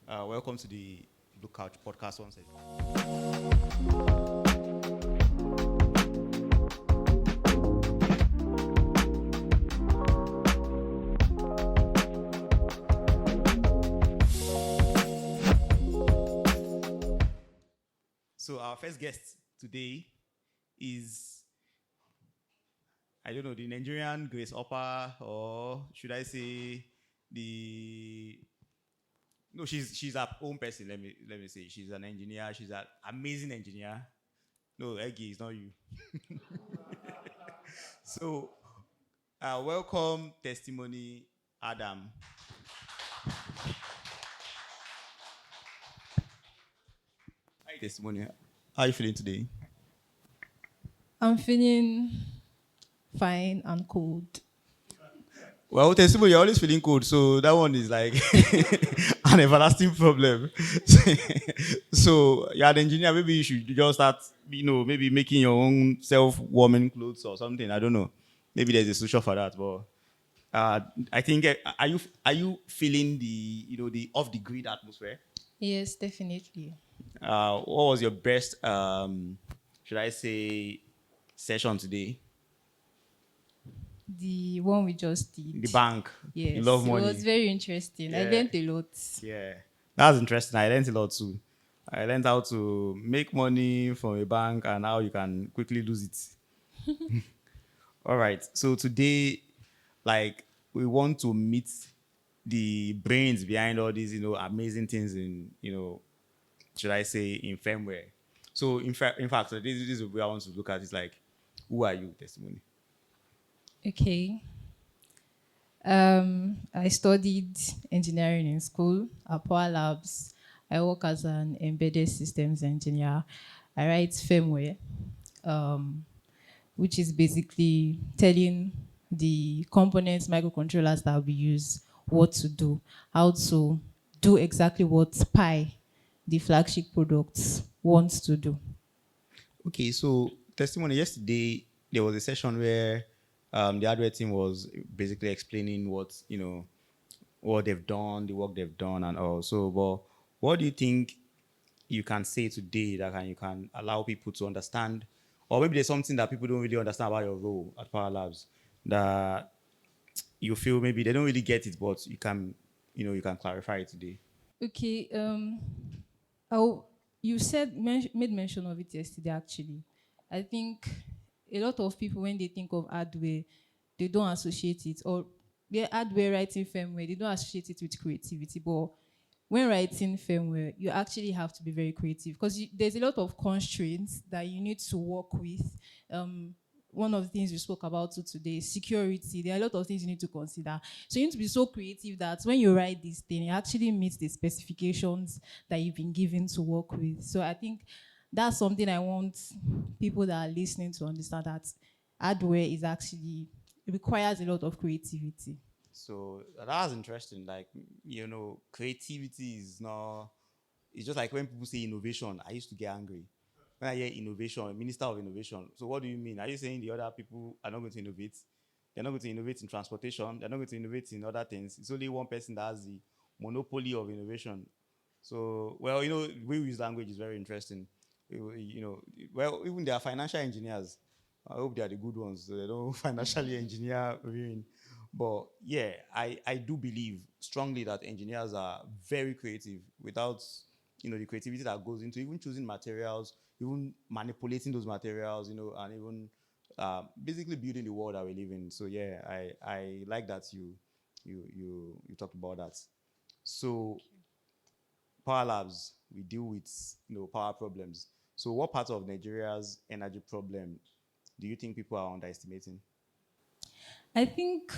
Welcome to the Blue Couch podcast once again. So our first guest today is, I don't know, the Nigerian Grace Upper, or should I say the no, she's her own person. Let me say she's an engineer. She's an amazing engineer. No, Eggy, it's not you. So, welcome testimony, Adam. Hi, testimony. How are you feeling today? I'm feeling fine and cold. Well, testimony, you're always feeling cold, so that one is like an everlasting problem. So, you're an engineer. Maybe you should just start, maybe making your own self-warming clothes or something. I don't know. Maybe there's a solution for that, but I think are you feeling the off the grid atmosphere? Yes, definitely. What was your best should I say session today? The one we just did. The bank. Yes, You love money. it was very interesting. I Yeah. learned a lot. Yeah, that's interesting. I learned a lot too. I learned how to make money from a bank and how you can quickly lose it. All right. So today, like, we want to meet the brains behind all these, amazing things in, should I say, in firmware. So in fact, so this is where I want to look at. Is like, who are you, testimony? Okay. I studied engineering in school at PowerLabs. I work as an embedded systems engineer. I write firmware, which is basically telling the components, microcontrollers that we use what to do, how to do exactly what Pi, the flagship product, wants to do. Okay, so testimony. Yesterday there was a session where the hardware team was basically explaining what they've done, the work they've done, and all. So, but what do you think you can say today that you can allow people to understand, or maybe there's something that people don't really understand about your role at Power Labs that you feel maybe they don't really get it, but you can clarify it today. Okay. You made mention of it yesterday. Actually, I think a lot of people, when they think of hardware, they don't associate it, or their hardware writing firmware, they don't associate it with creativity. But when writing firmware, you actually have to be very creative because there's a lot of constraints that you need to work with. One of the things we spoke about today is security. There are a lot of things you need to consider. So you need to be so creative that when you write this thing, it actually meets the specifications that you've been given to work with. So I think that's something I want people that are listening to understand, that hardware is actually, it requires a lot of creativity. So that's interesting. Like, creativity is not. It's just like when people say innovation, I used to get angry. When I hear innovation, Minister of Innovation. So what do you mean? Are you saying the other people are not going to innovate? They're not going to innovate in transportation. They're not going to innovate in other things. It's only one person that has the monopoly of innovation. So, well, the way we use language is very interesting. Well, even there are financial engineers. I hope they are the good ones. So they don't financially engineer ruin. But yeah, I do believe strongly that engineers are very creative without, the creativity that goes into even choosing materials, even manipulating those materials, and even basically building the world that we live in. So yeah, I like that you talked about that. So Power Labs, we deal with power problems. So what part of Nigeria's energy problem do you think people are underestimating? I think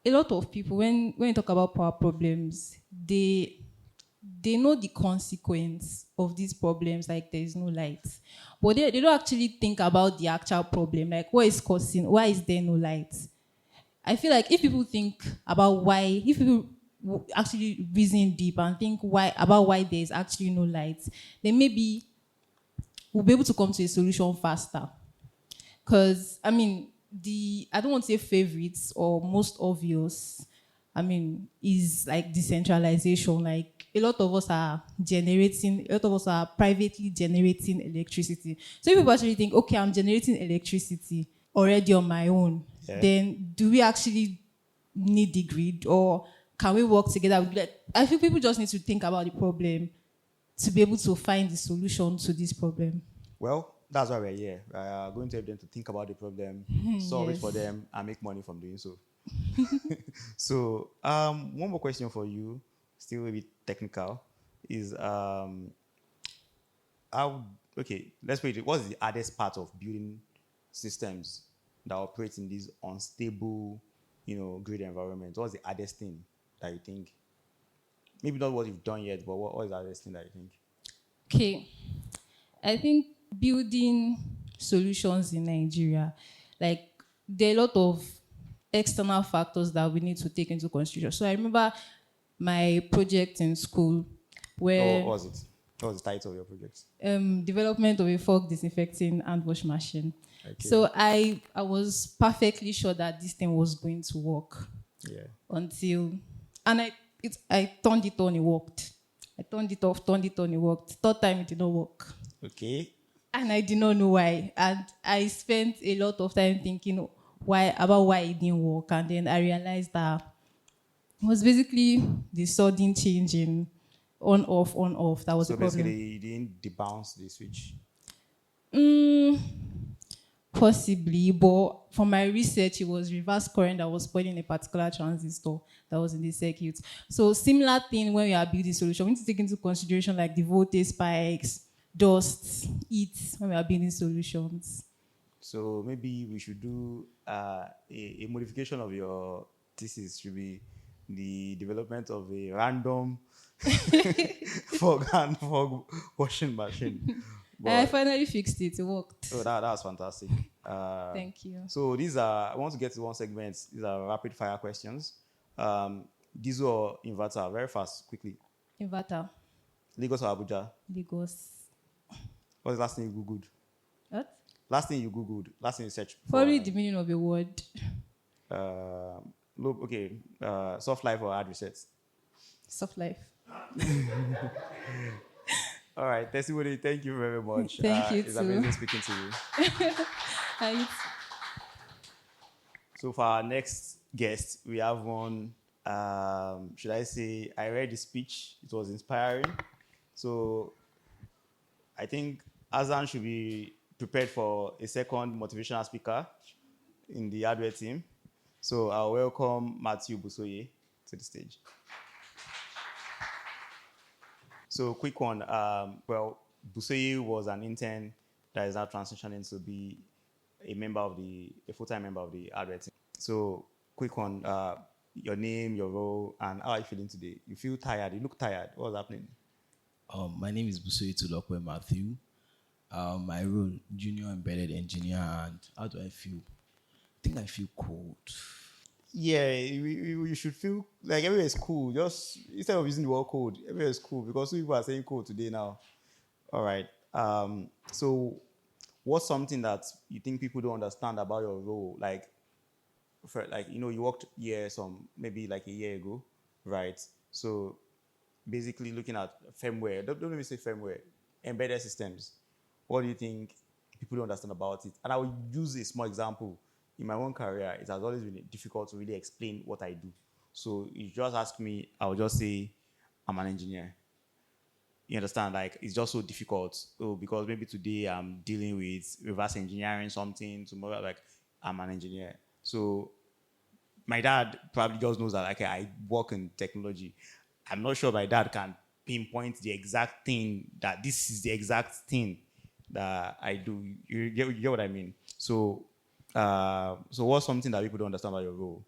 a lot of people, when you talk about power problems, they know the consequence of these problems, like there is no light. But they don't actually think about the actual problem, like what is causing, why is there no light? I feel like if people think about why, if people actually reason deep and think why there is actually no light, then maybe we'll be able to come to a solution faster. Because, I don't want to say favorites or most obvious, is like decentralization. Like, a lot of us are generating, a lot of us are privately generating electricity. So if people actually think, okay, I'm generating electricity already on my own, Yeah. then do we actually need the grid, or can we work together? I feel people just need to think about the problem to be able to find the solution to this problem. Well, that's why we're here. We are going to help them to think about the problem, solve it for Yes. them, and make money from doing so. So, one more question for you, still a bit technical, is how? Okay, let's put it. What's the hardest part of building systems that operate in these unstable, grid environments? What's the hardest thing that you think? Maybe not what you've done yet, but what is the hardest thing that you think? Okay. I think building solutions in Nigeria, like there are a lot of external factors that we need to take into consideration. So I remember my project in school Or where what was it? What was the title of your project? development of a fog disinfecting hand wash machine. Okay. So I was perfectly sure that this thing was going to work Yeah. until, and I turned it on, it worked. I turned it off, turned it on, it worked. Third time it did not work. Okay. And I did not know why. And I spent a lot of time thinking why it didn't work. And then I realized that it was basically the sudden change in on off. That was So the problem. basically, you didn't debounce the switch. Mm, possibly, but for my research, it was reverse current that was spoiling a particular transistor that was in the circuit. So similar thing when we are building solution, we need to take into consideration like the voltage spikes, dust, heat when we are building solutions. So maybe we should do a modification of your thesis. Should be the development of a random fog washing machine. And I But finally fixed it. It worked. oh, that's fantastic. Thank you. So I want to get to one segment. These are rapid fire questions. Diesel or inverter? Very fast, quickly. Inverter. Lagos or Abuja? Lagos. What's the last thing you Googled? What? Last thing you Googled? Last thing you searched for? Probably the meaning of a word. Okay. Soft life or hard resets? Soft life. All right, Testimony, thank you very much. Thank you It's too. amazing speaking to you. I- So for our next guest, we have one, should I say, I read the speech. It was inspiring. So I think Azan should be prepared for a second motivational speaker in the hardware team. So I'll welcome Matthew Busoye to the stage. So quick one. Well, Busoye was an intern that is now transitioning to be a full-time member of the hardware team. So quick one. Your name, your role, and how are you feeling today? You feel tired? You look tired. What's happening? My name is Busoye Tulokwe Matthew. My role, junior embedded engineer, and how do I feel? I think I feel cold. Yeah, you should feel like everywhere is cool. Just instead of using the word cold, everywhere is cool because some people are saying cold today now. All right. So what's something that you think people don't understand about your role? You worked here maybe like a year ago, right? So basically looking at firmware. Don't let me say firmware, embedded systems. What do you think people don't understand about it? And I will use a small example. In my own career, it has always been difficult to really explain what I do. So you just ask me, I'll just say, I'm an engineer. You understand? Like, it's just so difficult. So because maybe today I'm dealing with reverse engineering something, tomorrow, like, I'm an engineer. So my dad probably just knows that, like, I work in technology. I'm not sure my dad can pinpoint the exact thing that this is the exact thing that I do. You get what I mean? So what's something that people don't understand about your role?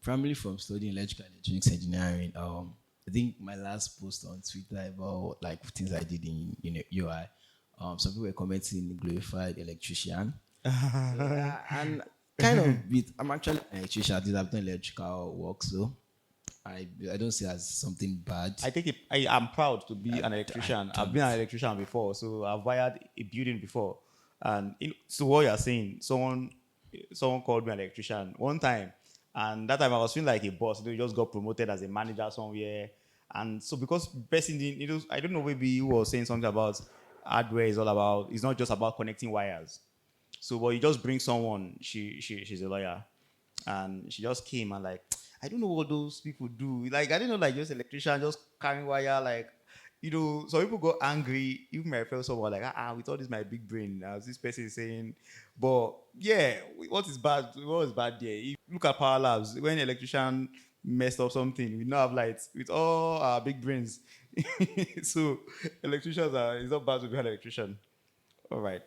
Primarily from studying electrical and electronics engineering. I think my last post on Twitter about like things I did in UI. Some people were commenting glorified electrician. And kind of bit. I'm actually an electrician. I've done electrical work, so I don't see it as something bad. I'm proud to be an electrician. I've been an electrician before, so I've wired a building before. And so what you're saying, someone called me an electrician one time, and that time I was feeling like a boss. They just got promoted as a manager somewhere, And so because person didn't, I don't know, maybe you were saying something about hardware is all about, it's not just about connecting wires. So, but you just bring someone, she's a lawyer, and she just came and like, I don't know what those people do. Like, I didn't know, like, just electrician just carrying wire, like, some people got angry. Even I felt someone like, with all this my big brain, as this person is saying, but yeah, what is bad? What is bad there? If you look at PowerLabs, when electrician messed up something, we now have lights with all our big brains. So electricians it's not bad to be an electrician. All right.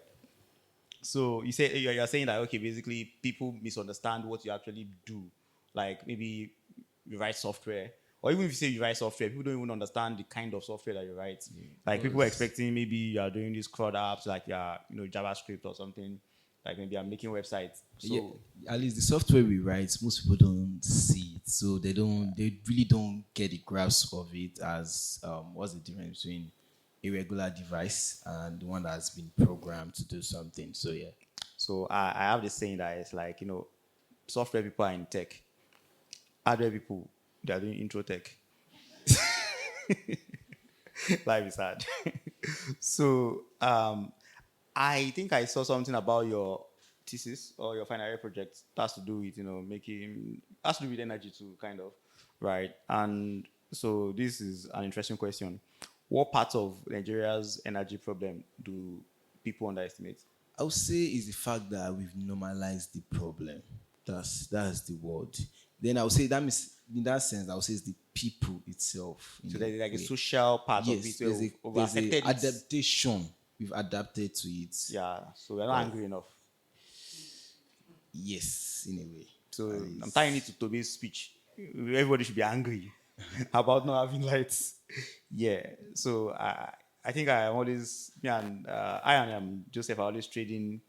So you're saying that okay, basically people misunderstand what you actually do. Like maybe you write software, or even if you say you write software, people don't even understand the kind of software that you write. Like people are expecting maybe you are doing these CRUD apps, like you are, JavaScript or something. Like maybe I'm making websites. So Yeah, at least the software we write, most people don't see it, so they really don't get the grasp of it as what's the difference between a regular device and the one that's been programmed to do something. So yeah. So I have this saying that it's like, software people are in tech, hardware people, they are doing intro tech. Life is hard. So I think I saw something about your thesis or your final year project that has to do with, has to do with energy too, kind of, right? And so this is an interesting question. What part of Nigeria's energy problem do people underestimate? I would say is the fact that we've normalized the problem. That's the word. Then I would say that means in that sense, I would say it's the people itself. So there's like a social part of Yes, it. there's a adaptation. We've adapted to it. Yeah, so we're not angry enough. Yes, in a way. So I'm tying it to Toby's speech. Everybody should be angry about not having lights. Yeah. So I think I am always, me and I and Joseph are always trading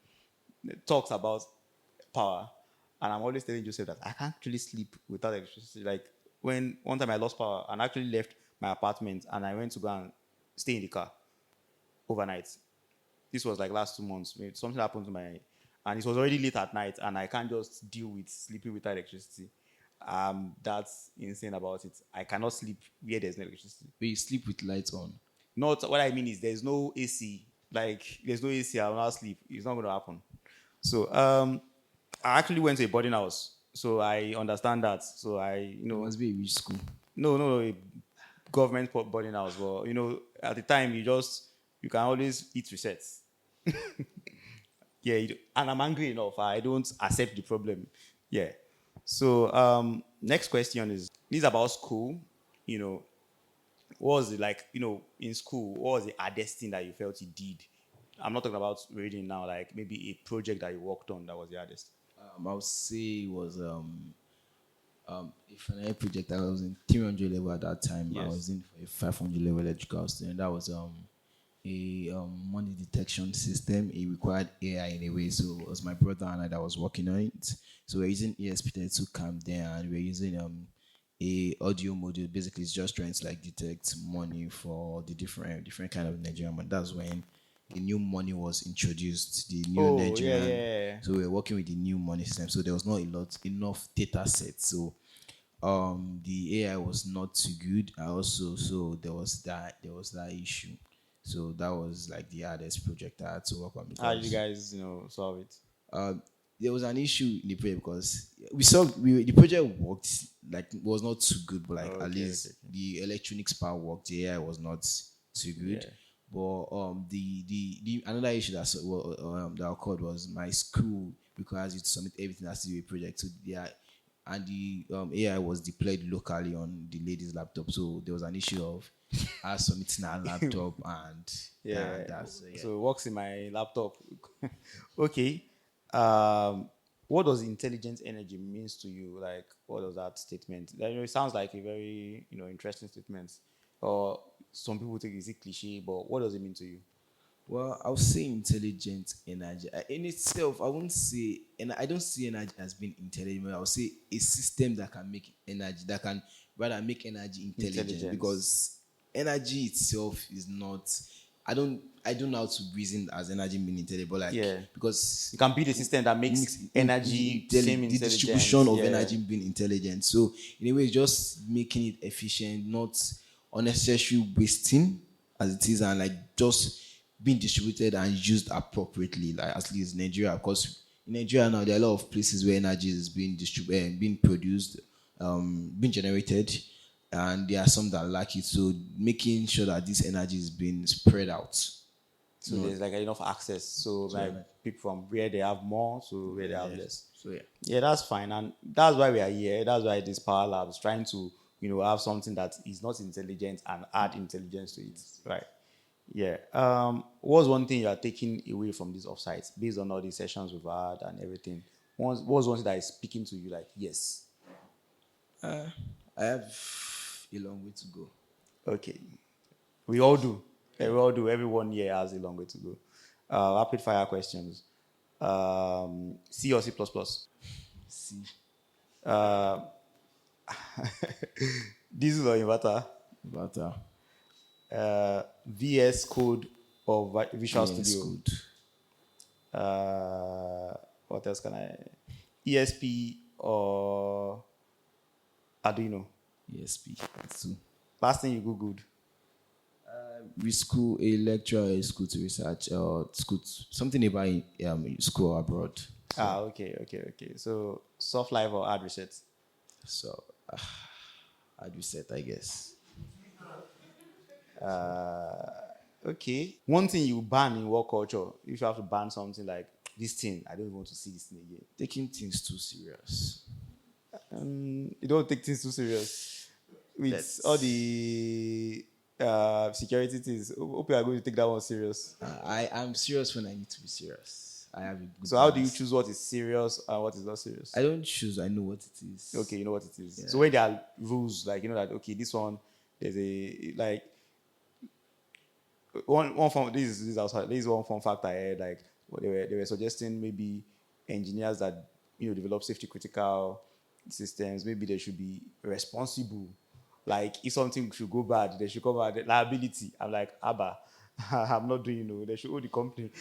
talks about power. And I'm always telling Joseph that I can't really sleep without electricity. Like when one time I lost power and actually left my apartment and I went to go and stay in the car overnight. This was like last 2 months. Maybe something happened to and it was already late at night and I can't just deal with sleeping without electricity. That's insane about it. I cannot sleep where there's no electricity. But you sleep with lights on. Not what I mean is there's no AC. Like there's no AC, I'll not sleep. It's not going to happen. So I actually went to a boarding house, so I understand that. So It must be a rich school. no, a government boarding house. But at the time you can always eat resets. Yeah, and I'm angry enough. I don't accept the problem. Yeah. So next question is this about school. What was it like? In school, what was the hardest thing that you felt you did? I'm not talking about reading now. Like maybe a project that you worked on that was the hardest. I would say it was a final project. I was in 300 level at that time. Yes. I was in for a 500 level electrical student. That was a money detection system. It required AI in a way. So it was my brother and I that was working on it. So we're using ESP32 cam there, and we're using a audio module. Basically, it's just trying to like detect money for the different kind of Nigerian money. That's when the new money was introduced, the new Nigerian. Yeah. So we were working with the new money system. So there was not enough data sets. So the AI was not too good. So there was that issue. So that was like the hardest project I had to work on. How did you guys, solve it? There was an issue in the project because the project worked, like was not too good, but like at least the electronics part worked. The AI was not too good. Yeah. But the another issue that occurred was my school requires you to submit everything as to do a project. So the AI was deployed locally on the lady's laptop. So there was an issue of her submitting her laptop and So it works in my laptop. Okay. What does intelligent energy means to you? Like, what does that statement? It sounds like a very interesting statement. Or some people think it's a cliche, but what does it mean to you? Well, I would say intelligent energy. In itself, I wouldn't say, and I don't see energy as being intelligent. I would say a system that can make energy, that can rather make energy intelligent. Because energy itself is not. I don't know how to reason as energy being intelligent, but because you can build a system that makes energy the distribution of energy being intelligent. So in a way, it's just making it efficient, not unnecessary wasting as it is, and like just being distributed and used appropriately, like at least Nigeria, because in Nigeria now there are a lot of places where energy is being distributed, being produced, being generated, and there are some that lack it. So making sure that this energy is being spread out. So there's like enough access. So like people from where they have more to where they have less. So yeah. Yeah, that's fine. And that's why we are here. That's why this Power Labs trying to, have something that is not intelligent and add intelligence to it. Right. Yeah. What's one thing you are taking away from these offsites based on all these sessions we've had and everything? What's one thing that is speaking to you like, yes? I have a long way to go. Okay. We all do. Yeah, we all do. Everyone here has a long way to go. Rapid fire questions. C or C++? See, Diesel or inverter? but VS Code or Visual yes, Studio? good. What else can I? ESP or Arduino? ESP. Too. Last thing you Googled? With school, a lecturer is school to research or school something about school abroad. Okay. So soft life or hard reset? So I'd reset, I guess. Okay. One thing you ban in work culture, if you have to ban something like this thing, I don't even want to see this thing again. Taking things too serious. You don't take things too serious. With Let's- all the security things, hope you are going to take that one serious. I am serious when I need to be serious. I have a good So how do you balance. choose what is serious and what is not serious? I don't choose. I know what it is. Okay, you know what it is. Yeah. So when there are rules, like that, okay, this one, there's a like one form. This is outside. This is one form factor here. Like what they were suggesting maybe engineers that develop safety critical systems, maybe they should be responsible. Like if something should go bad, they should cover the liability. I'm like, Abba, I'm not doing. They should owe the company.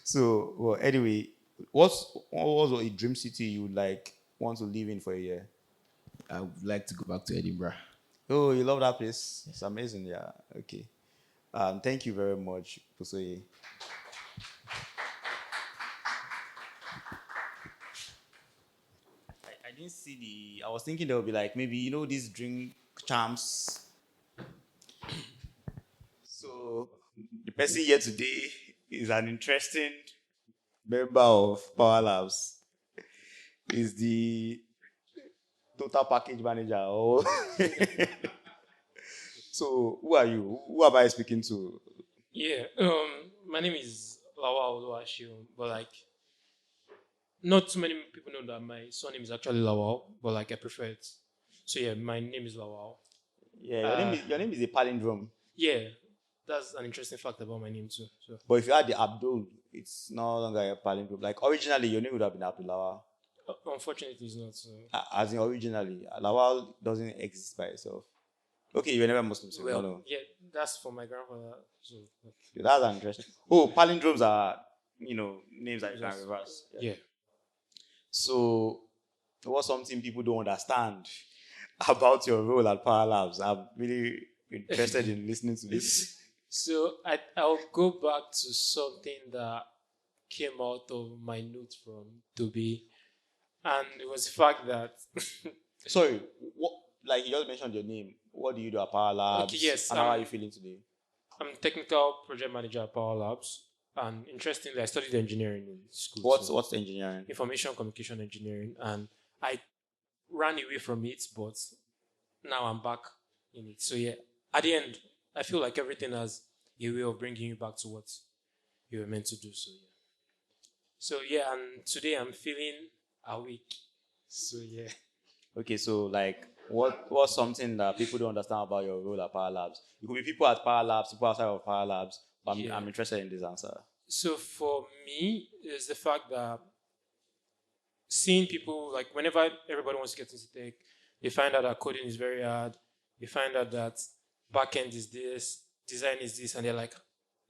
So well, anyway, what was a dream city you would like want to live in for a year? I would like to go back to Edinburgh. Oh, you love that place? It's amazing. Yeah. Okay. Thank you very much, Pusoye. I didn't see I was thinking there would be like maybe these drink charms. So the person here today is an interesting member of Power Labs. Is the total package manager. Oh. So who are you? Who am I speaking to? Yeah, my name is Lawal Oluwaseun, but like, not too many people know that my surname is actually Lawal, but like I prefer it. So yeah, my name is Lawal. Yeah, your name is a palindrome. Yeah, that's an interesting fact about my name too. So But if you add the Abdul, it's no longer a palindrome. Like originally, your name would have been Abdul Lawal. unfortunately, it's not. So. As in originally, Lawal doesn't exist by itself. Okay, you're never Muslim, so Well, no. yeah, that's for my grandfather. So Yeah, that's interesting. Oh, palindromes are names that you can reverse. yeah. So, what's something people don't understand about your role at Power Labs? I'm really interested in listening to this. So I'll go back to something that came out of my notes from Toby, and it was the fact that Sorry, what? Like you just mentioned your name. What do you do at Power Labs? Okay, yes, And how are you feeling today? I'm technical project manager at PowerLabs, and interestingly, I studied engineering in school. What's engineering? Information communication engineering, and I ran away from it, but now I'm back in it. So yeah, at the end, I feel like everything has a way of bringing you back to what you were meant to do. So yeah, and today I'm feeling awake. So yeah. Okay, so like, what's something that people don't understand about your role at Power Labs? It could be people at Power Labs, people outside of Power Labs. But Yeah. I'm interested in this answer. So for me, is the fact that seeing people, like whenever everybody wants to get into tech, they find out that coding is very hard. They find out that backend is this, design is this, and they're like,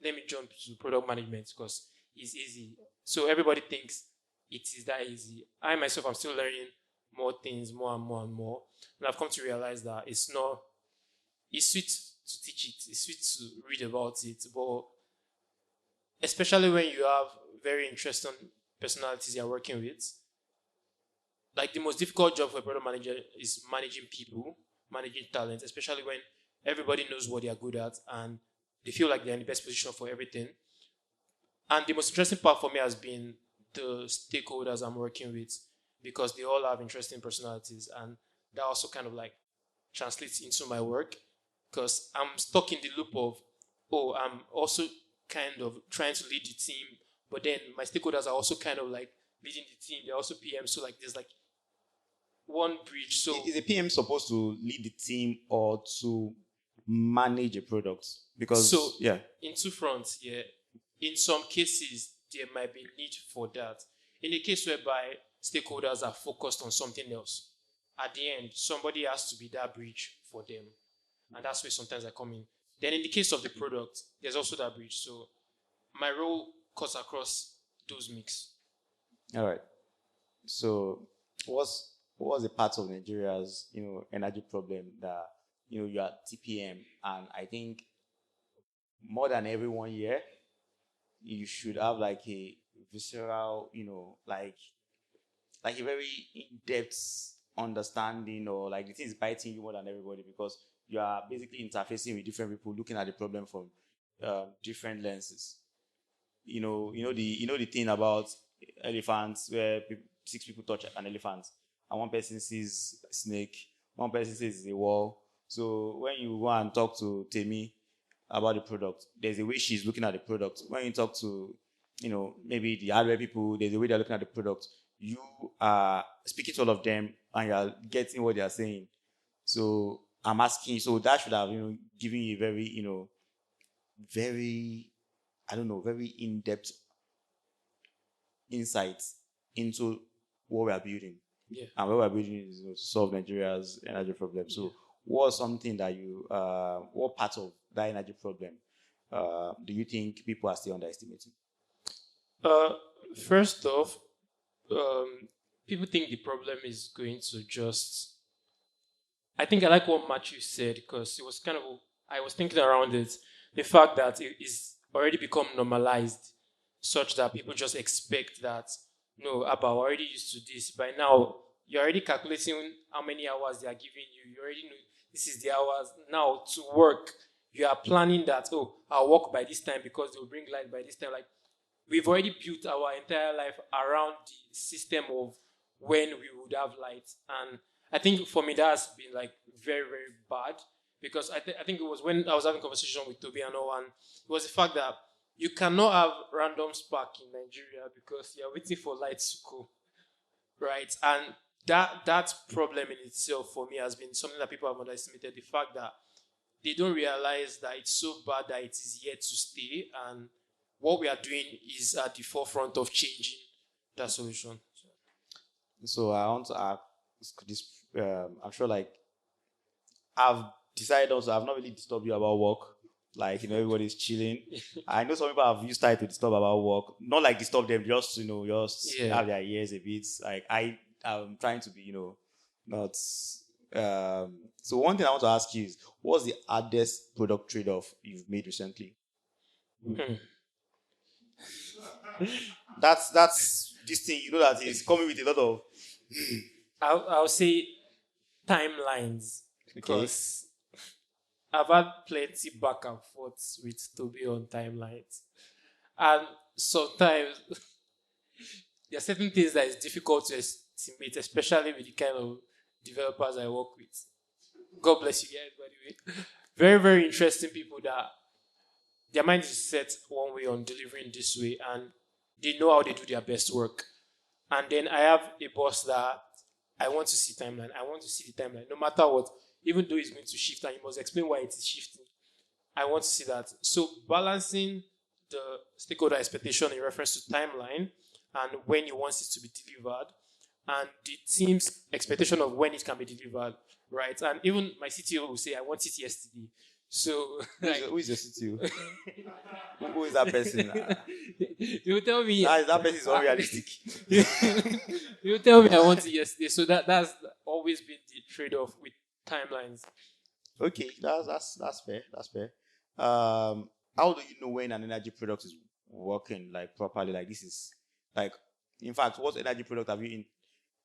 let me jump to product management because it's easy. So everybody thinks it is that easy. I myself, I'm still learning more things, more and more and more. And I've come to realize that it's not it's sweet to teach it, it's sweet to read about it, but especially when you have very interesting personalities you're working with, like the most difficult job for a product manager is managing people, managing talent, especially when everybody knows what they are good at and they feel like they're in the best position for everything. And the most interesting part for me has been the stakeholders I'm working with because they all have interesting personalities, and that also kind of like translates into my work because I'm stuck in the loop of, oh, I'm also kind of trying to lead the team, but then my stakeholders are also kind of like leading the team. They're also PM, so like there's like one bridge. So Is a PM supposed to lead the team or to manage a product? Because so yeah, in two fronts, yeah. In some cases, there might be need for that. In a case whereby stakeholders are focused on something else, at the end, somebody has to be that bridge for them. And that's where sometimes I come in. Then in the case of the product, there's also that bridge. So my role cuts across those mix. all right. So what was a part of Nigeria's energy problem that you are TPM, and I think more than every 1 year you should have like a visceral like a very in-depth understanding, or like the thing is biting you more than everybody because you are basically interfacing with different people looking at the problem from different lenses. The thing about elephants where 6 people touch an elephant and one person sees a snake, one person says it's a wall. So when you go and talk to Temi about the product, there's a way she's looking at the product. When you talk to maybe the hardware people, there's a way they're looking at the product. You are speaking to all of them and you're getting what they're saying. So I'm asking, so that should have given you a very very, I don't know, very in-depth insights into what we are building. Yeah. And what we are building is to solve Nigeria's energy problem. So what's something that what part of that energy problem do you think people are still underestimating? First off, people think the problem is going to just. I think I like what Matthew said because it was kind of. I was thinking around it. The fact that it is already become normalized, such that people just expect that. No, Abba, we're already used to this. By now, you're already calculating how many hours they are giving you. You already know this is the hours. Now, to work, you are planning that, oh, I'll work by this time because they'll bring light by this time. Like, we've already built our entire life around the system of when we would have light. And I think for me, that's been like very, very bad because I think it was when I was having a conversation with Toby and Owen, it was the fact that you cannot have random spark in Nigeria because you're waiting for lights to go, right? And that problem in itself for me has been something that people have underestimated. The fact that they don't realize that it's so bad that it is yet to stay, and what we are doing is at the forefront of changing that solution. So I want to ask this. I'm sure, like, I've decided also I've not really disturbed you about work. Like, everybody's chilling. I know some people have used time to disturb about work. Not like disturb them, just have their ears a bit. Like I'm trying to be, not. So one thing I want to ask you is, what's the hardest product trade-off you've made recently? That's this thing, that is coming with a lot of. I'll say timelines because I've had plenty back and forth with Toby on timelines, and sometimes there are certain things that is difficult to estimate, especially with the kind of developers I work with. God bless you guys, by the way. Very, very interesting people that their mind is set one way on delivering this way, and they know how they do their best work. And then I have a boss that I want to see timeline. I want to see the timeline, no matter what. Even though it's going to shift, and you must explain why it is shifting. I want to see that. So balancing the stakeholder expectation in reference to timeline and when you want it to be delivered, and the team's expectation of when it can be delivered, right? And even my CTO will say, I want it yesterday. So, who is your CTO? who is that person? You will tell me. That person is unrealistic. You will tell me I want it yesterday. So that's always been the trade-off with timelines. Okay, that's fair. That's fair. How do you know when an energy product is working like properly? Like this is like, in fact, what energy product have you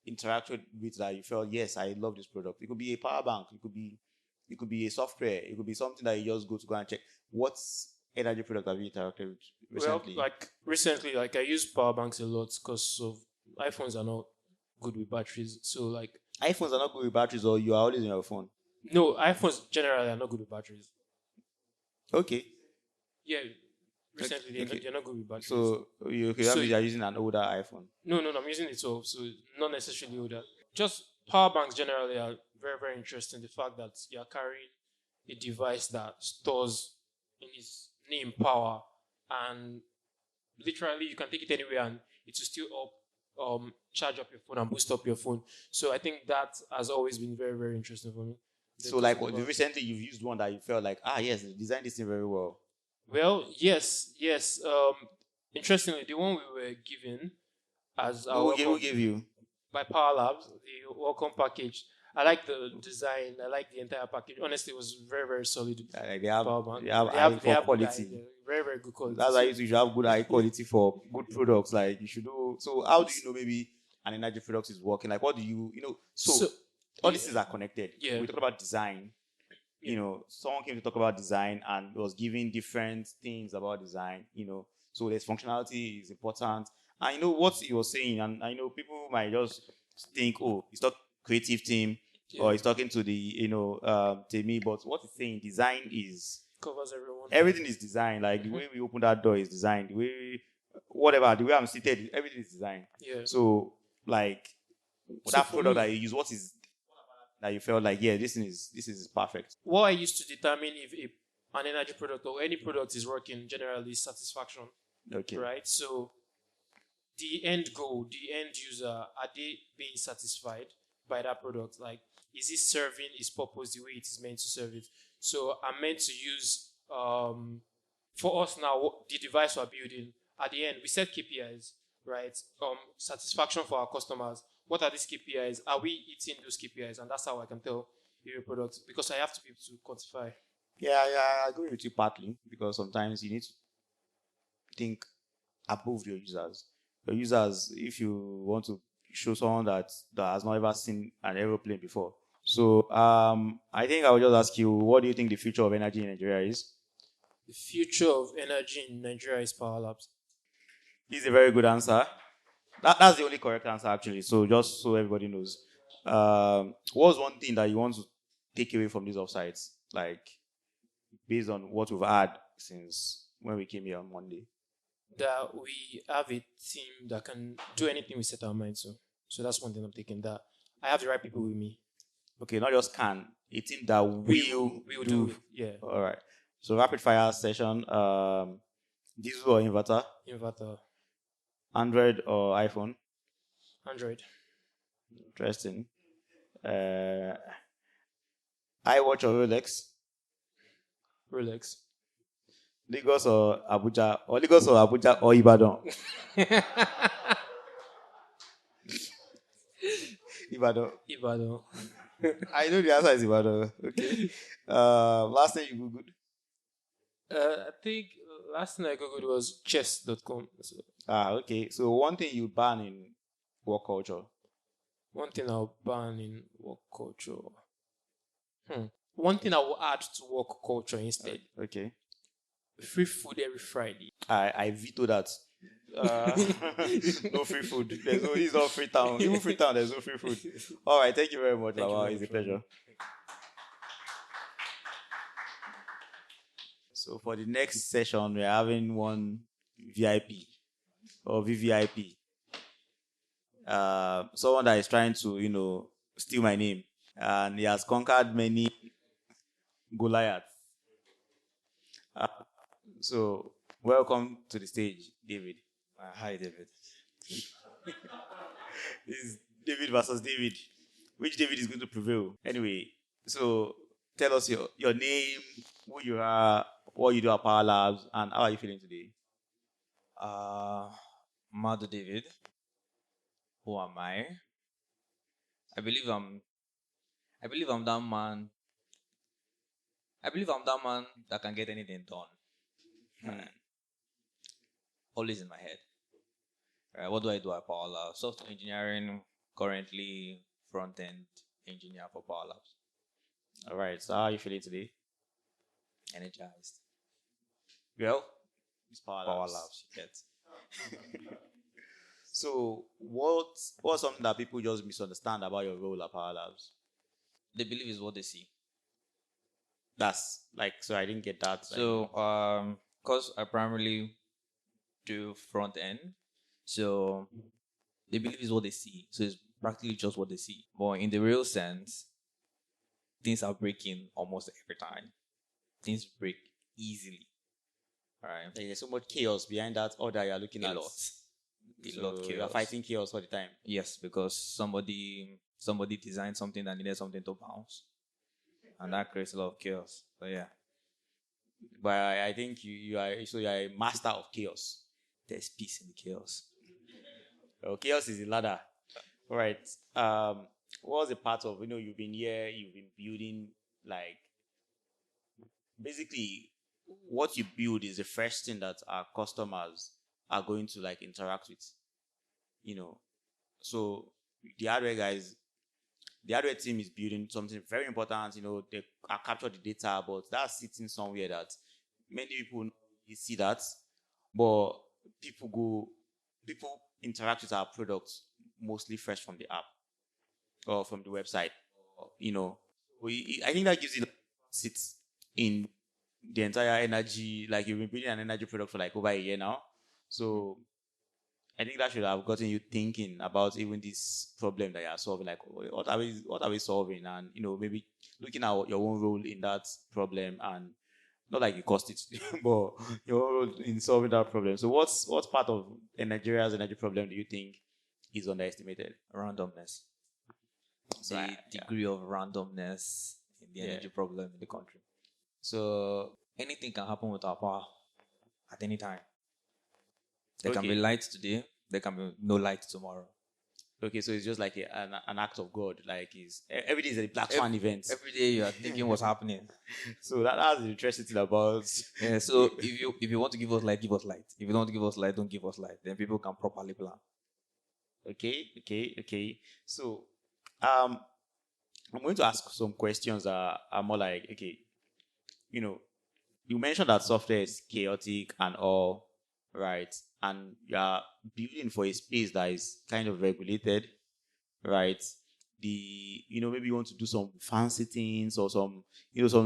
interacted with that you felt, yes, I love this product? It could be a power bank. It could be a software. It could be something that you just go and check. What energy product have you interacted with Well, recently? like recently, like I use power banks a lot because of iPhones are not good with batteries. So like iPhones are not good with batteries, or you are always on your phone. no, iPhones generally are not good with batteries. Okay. Yeah, Okay. recently Okay. they're not good with batteries. So that So means you are using an older iPhone. no, I'm using it 12, so not necessarily older. Just power banks generally are very, very interesting. The fact that you're carrying a device that stores in its name power, and literally you can take it anywhere and it will still charge up your phone and boost up your phone. So I think that has always been very, very interesting for me. So like recently you've used one that you felt like, yes, they designed this thing very well. Well, yes. Interestingly, the one we were given as our Who gave you? by PowerLabs, the welcome package. I like the design. I like the entire package. Honestly, it was very, very solid. Like Power bank. they have They eye have for good quality. very, very good quality. That's why you should have good eye quality for good products. Like you should do. So how do you know maybe an energy product is working? Like what do you know? So all these things are connected. Yeah. We talk about design. Someone came to talk about design and was giving different things about design. So there's functionality is important. And what he was saying, and I know people might just think, oh, he's talking creative team, or he's talking to the, to me. But what he's saying, design is covers everyone. everything is designed. Like the way we open that door is designed. The way, whatever, the way I'm seated, everything is designed. Yeah. So like So that for product me- that you use, what is that you felt like, yeah, this is perfect. What I used to determine if an energy product or any product is working generally is satisfaction. Okay. Right? So the end goal, the end user, are they being satisfied by that product? Like, is it serving its purpose the way it is meant to serve it? So I'm meant to use for us now the device we're building. At the end, we set KPIs, right? Satisfaction for our customers. What are these KPIs? Are we hitting those KPIs? And that's how I can tell your product, because I have to be able to quantify. Yeah, I agree with you partly, because sometimes you need to think above your users. Your users, if you want to show someone that has not ever seen an aeroplane before. So I think I will just ask you, what do you think the future of energy in Nigeria is? The future of energy in Nigeria is PowerLabs. This is a very good answer. That's the only correct answer, actually. So just so everybody knows, what's one thing that you want to take away from these offsites, like based on what we've had since when we came here on Monday? That we have a team that can do anything we set our mind to. So that's one thing I'm taking. That I have the right people with me. Okay, not just can, a team that will do it. Yeah. All right. So rapid fire session. Diesel or inverter? Inverter. Android or iPhone? Android. Interesting. iWatch or Rolex? Rolex. Lagos or Abuja? Or Lagos or Abuja or Ibadan? Ibadan. Ibadan. I know the answer is Ibadan. Okay. Last thing you googled? I think last thing I googled was chess.com. So Okay. So one thing you ban in work culture? one thing I'll ban in work culture. One thing I will add to work culture instead. Okay. Free food every Friday. I veto that. No free food. It's not free town. Even free town, there's no free food. All right. Thank you very much, Baba. It's a pleasure. So for the next session, we're having one VIP or VVIP. Someone that is trying to, steal my name. And he has conquered many Goliaths. So welcome to the stage, David. Hi, David. It's David versus David. Which David is going to prevail? Anyway, so tell us your name, who you are, what you do at PowerLabs, and how are you feeling today? Mado David. Who am I? I believe I'm that man I believe I'm that man that can get anything done. Always in my head. What do I do at PowerLabs? Software engineering, currently front end engineer for PowerLabs. All right. So how are you feeling today? Energized. Well, it's PowerLabs, you get. So what's something that people just misunderstand about your role at PowerLabs? They believe is what they see. That's like, so I didn't get that. So, because I primarily do front end, so they believe is what they see. So it's practically just what they see. But in the real sense, things are breaking almost every time. Things break easily. All right. There's so much chaos behind that order you're looking A at. lot. So A lot chaos. you're fighting chaos all the time. Yes, because somebody designed something that needed something to bounce, and that creates a lot of chaos. So yeah, But I think you're a master of chaos. there's peace in the chaos. Oh, chaos is the ladder. All right. What was the part of, you've been here, you've been building, like, basically what you build is the first thing that our customers are going to like interact with. So the hardware guys, the hardware team is building something very important. They capture the data, but that's sitting somewhere that many people see that, but people interact with our products mostly fresh from the app or from the website. I think that gives it sits in the entire energy. Like, you've been building an energy product for like over a year now, so I think that should have gotten you thinking about even this problem that you are solving. Like, what are we solving? And maybe looking at your own role in that problem, and not like you caused it, but your own role in solving that problem. So, what's part of Nigeria's energy problem do you think is underestimated? Randomness. So, The degree of randomness in the energy problem in the country. So anything can happen with our power at any time. There can be light today. There can be no light tomorrow. Okay, so it's just like an act of God. Like, every day is a black swan event. Every day you are thinking what's happening. So that's the interesting thing about. Yeah. So if you want to give us light, give us light. If you don't want to give us light, don't give us light. Then people can properly plan. Okay. So, I'm going to ask some questions that are more like, okay, you mentioned that software is chaotic and all, right? And you are building for a space that is kind of regulated, right? Maybe you want to do some fancy things or some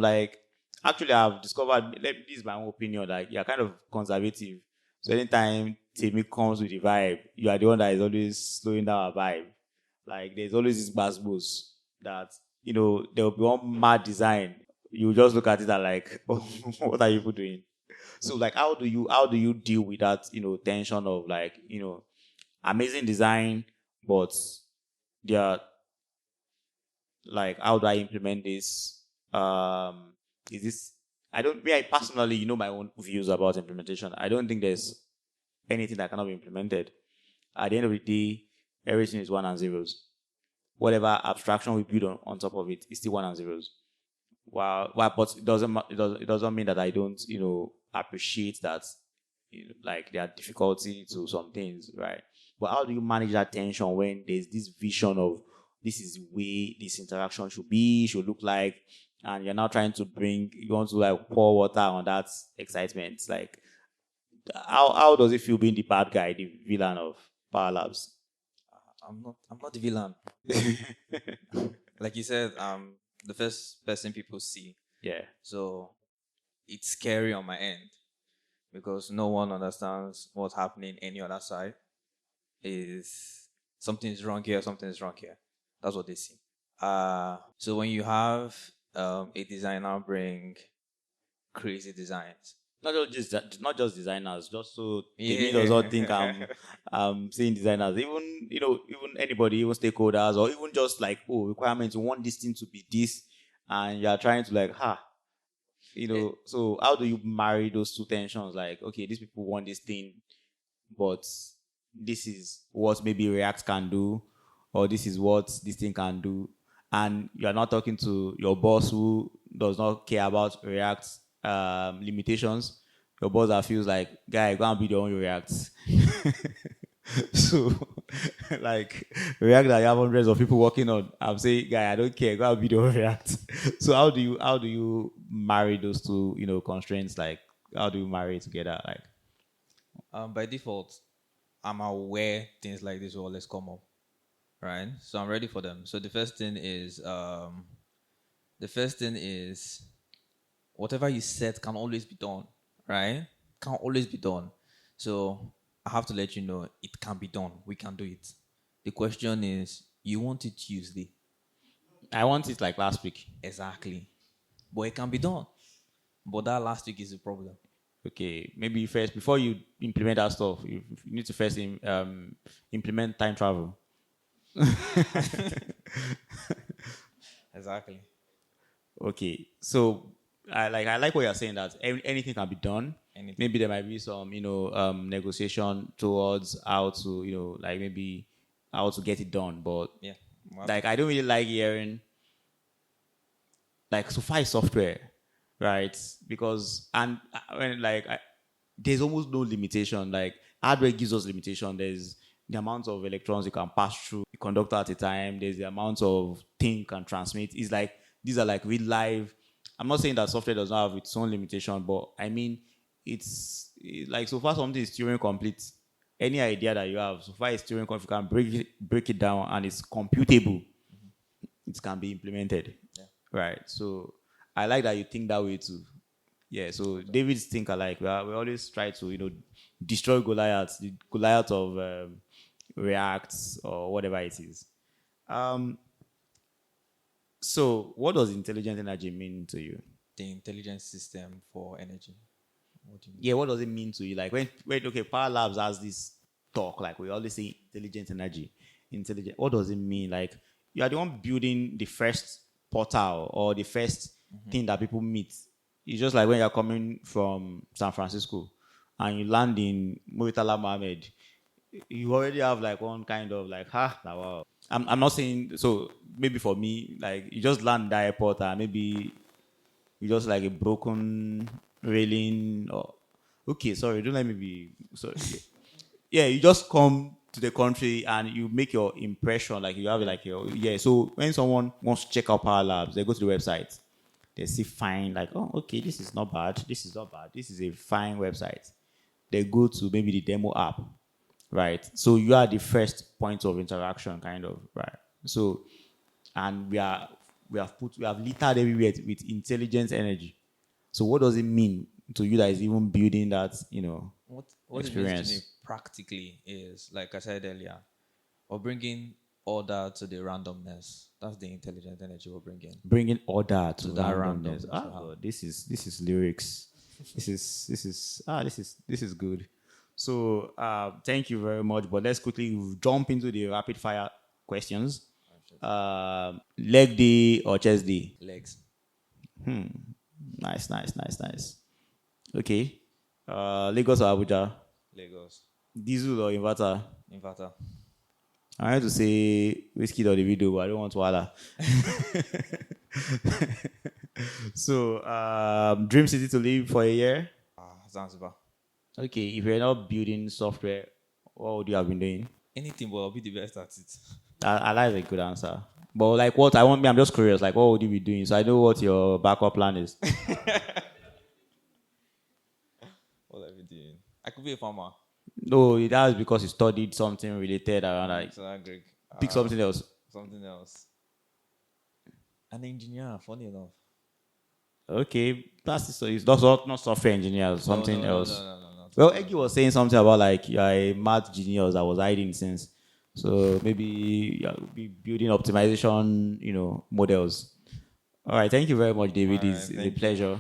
like, actually I've discovered, this is my own opinion, like, you're kind of conservative. So anytime Timmy comes with the vibe, you are the one that is always slowing down a vibe. Like, there's always this buzz boost that, there will be one mad design. You just look at it and like, oh, what are you doing? So, like, how do you deal with that, tension of like, amazing design, but they are like, how do I implement this? Is this, I personally, my own views about implementation. I don't think there's anything that cannot be implemented. At the end of the day, everything is one and zeros. Whatever abstraction we build on top of it is still one and zeros. But it doesn't mean that I don't, appreciate that, like, there are difficulty to some things, right? But how do you manage that tension when there's this vision of this is the way this interaction should look like, and you're now trying to you want to like pour water on that excitement? Like, how does it feel being the bad guy, the villain of PowerLabs? I'm not the villain. Like you said, the first person people see. Yeah. So it's scary on my end because no one understands what's happening any other side. Is something is wrong here, something is wrong here. That's what they see. So when you have a designer bring crazy designs, not just designers, just so Timmy does not think I'm saying designers. Even anybody, even stakeholders, or even just like, requirements. You want this thing to be this, and you are trying to like, So how do you marry those two tensions? Like, okay, these people want this thing, but this is what maybe React can do, or this is what this thing can do, and you are not talking to your boss who does not care about React limitations, your boss that feels like, guy, go and build your own React. So, like React that you have hundreds of people working on, I'm saying, guy, I don't care, go and build your own React. So how do you marry those two, constraints? Like, how do you marry it together? Like, By default, I'm aware things like this will always come up, right? So I'm ready for them. So the first thing is whatever you set can always be done, right? Can always be done. So I have to let you know it can be done. We can do it. The question is, you want it Tuesday? I want it like last week. Exactly. But it can be done. But that last week is the problem. Okay, maybe first, before you implement that stuff, you need to first implement time travel. Exactly. Okay, so I like what you're saying, that anything can be done. Anything. Maybe there might be some negotiation towards how to like maybe how to get it done, but Yeah. like I don't really like hearing like suffice software, right? Because there's almost no limitation. Like hardware gives us limitation. There's the amount of electrons you can pass through the conductor at a time. There's the amount of thing you can transmit. It's like these are like real live. I'm not saying that software does not have its own limitation, but I mean like so far something is Turing complete. Any idea that you have, so far it's Turing complete, you can break it down and it's computable. It can be implemented. Yeah. Right. So I like that you think that way too. Yeah. So David's think alike. We always try to destroy Goliath, the Goliath of React or whatever it is. So what does intelligent energy mean to you? The intelligence system for energy. What do you mean? Yeah. What does it mean to you? Like when okay, PowerLabs has this talk. Like we always say, intelligent energy. Intelligent. What does it mean? Like you are the one building the first portal or the first thing that people meet. It's just like when you're coming from San Francisco and you land in Muritala Mohammed, you already have like one kind of like, wow. I'm not saying, so maybe for me, like you just land that airport and maybe you just like a broken railing or, okay, sorry, don't let me be, sorry. Yeah, you just come to the country and you make your impression, like you have like so when someone wants to check out PowerLabs, they go to the website, they see fine, like, oh, okay, this is not bad, this is a fine website. They go to maybe the demo app, right? So you are the first point of interaction, kind of, right? So, and we have littered everywhere with intelligence energy. So what does it mean to you that is even building that, What it means to me practically is, like I said earlier, we're bringing order to the randomness. That's the intelligent energy we're bringing. Bringing order to that randomness. randomness. This is lyrics. This is good. So thank you very much. But let's quickly jump into the rapid fire questions. Leg day or chest day? Legs. Nice. Okay. Lagos or Abuja? Lagos. Diesel or inverter? Inverter. I had to say whiskey or the video, but I don't want to holler. So, dream city to live for a year? Zanzibar. Okay, if you're not building software, what would you have been doing? Anything, but I'll be the best at it. I like a good answer. But like what I'm just curious, like what would you be doing? So I know what your backup plan is. What have you doing? I could be a farmer. No, that's because you studied something related around like So I'm Greek. pick something else. Something else. An engineer, funny enough. Okay, it's not software engineer, something else. No. Well, Egi was saying something about like you're a math genius that was hiding since. So maybe you'll be building optimization, models. All right, thank you very much, David. All right, It's a thank you. pleasure.